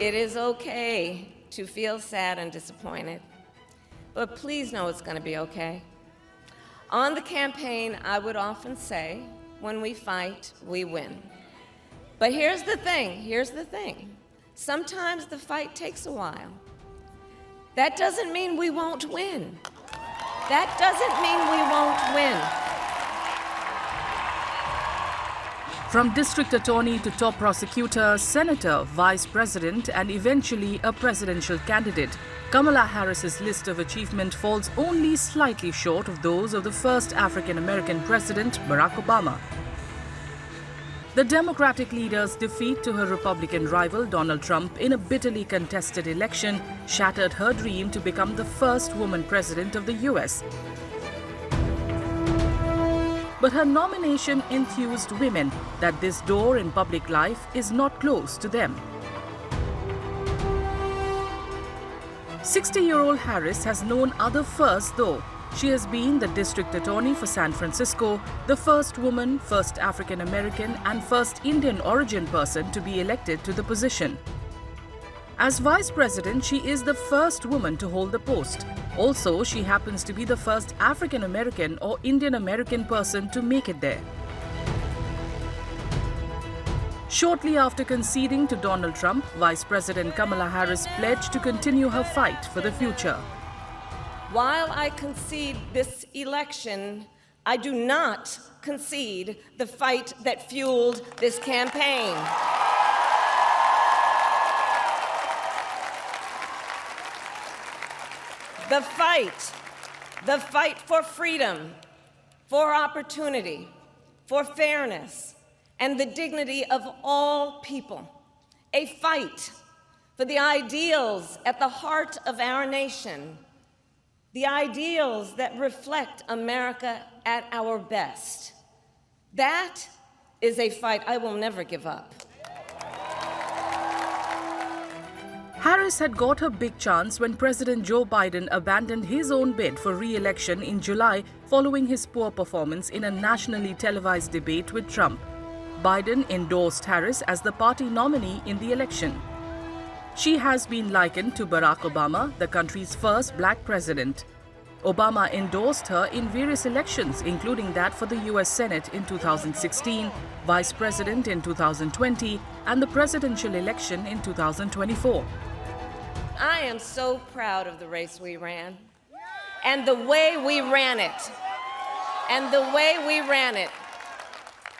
It is okay to feel sad and disappointed, but please know it's going to be okay. On the campaign, I would often say, when we fight, we win. But here's the thing. Sometimes the fight takes a while. That doesn't mean we won't win. That doesn't mean we won't win. From district attorney to top prosecutor, senator, vice president, and eventually a presidential candidate, Kamala Harris's list of achievement falls only slightly short of those of the first African-American president, Barack Obama. The Democratic leader's defeat to her Republican rival, Donald Trump, in a bitterly contested election shattered her dream to become the first woman president of the US. But her nomination enthused women that this door in public life is not closed to them. 60-year-old Harris has known other firsts though. She has been the district attorney for San Francisco, the first woman, first African-American and first Indian origin person to be elected to the position. As vice president, she is the first woman to hold the post. Also, she happens to be the first African-American or Indian-American person to make it there. Shortly after conceding to Donald Trump, Vice President Kamala Harris pledged to continue her fight for the future. While I concede this election, I do not concede the fight that fueled this campaign. The fight for freedom, for opportunity, for fairness, and the dignity of all people. A fight for the ideals at the heart of our nation, the ideals that reflect America at our best. That is a fight I will never give up. Harris had got her big chance when President Joe Biden abandoned his own bid for re-election in July following his poor performance in a nationally televised debate with Trump. Biden endorsed Harris as the party nominee in the election. She has been likened to Barack Obama, the country's first black president. Obama endorsed her in various elections, including that for the US Senate in 2016, Vice President in 2020, and the presidential election in 2024. I am so proud of the race we ran, and the way we ran it,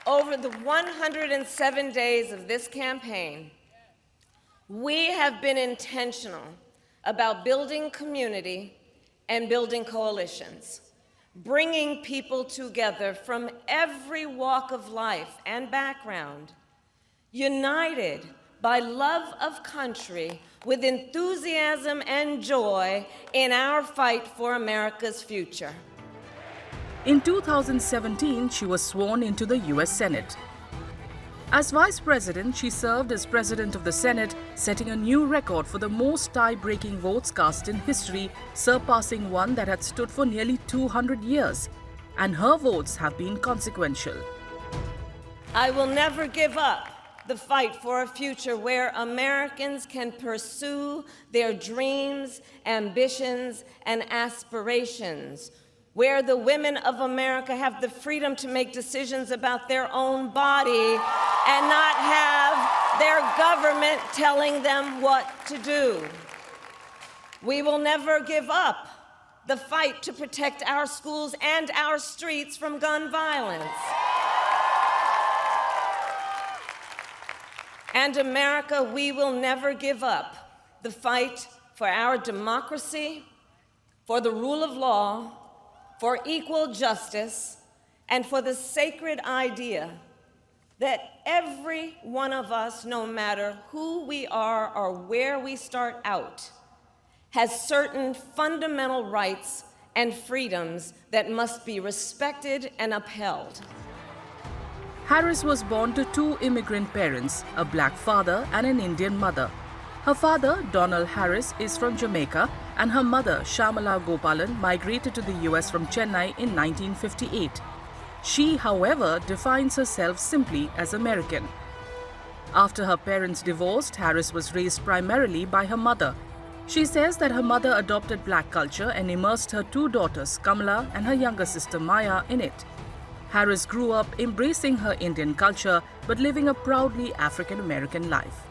Over the 107 days of this campaign, we have been intentional about building community and building coalitions, bringing people together from every walk of life and background, united by love of country with enthusiasm and joy in our fight for America's future. In 2017, she was sworn into the US Senate. As Vice President, she served as President of the Senate, setting a new record for the most tie-breaking votes cast in history, surpassing one that had stood for nearly 200 years. And her votes have been consequential. I will never give up the fight for a future where Americans can pursue their dreams, ambitions, and aspirations, where the women of America have the freedom to make decisions about their own body and not have their government telling them what to do. We will never give up the fight to protect our schools and our streets from gun violence. And America, we will never give up the fight for our democracy, for the rule of law, for equal justice, and for the sacred idea that every one of us, no matter who we are or where we start out, has certain fundamental rights and freedoms that must be respected and upheld. Harris was born to two immigrant parents, a black father and an Indian mother. Her father, Donald Harris, is from Jamaica, and her mother, Shyamala Gopalan, migrated to the US from Chennai in 1958. She, however, defines herself simply as American. After her parents divorced, Harris was raised primarily by her mother. She says that her mother adopted black culture and immersed her two daughters, Kamala and her younger sister Maya, in it. Harris grew up embracing her Indian culture but living a proudly African American life.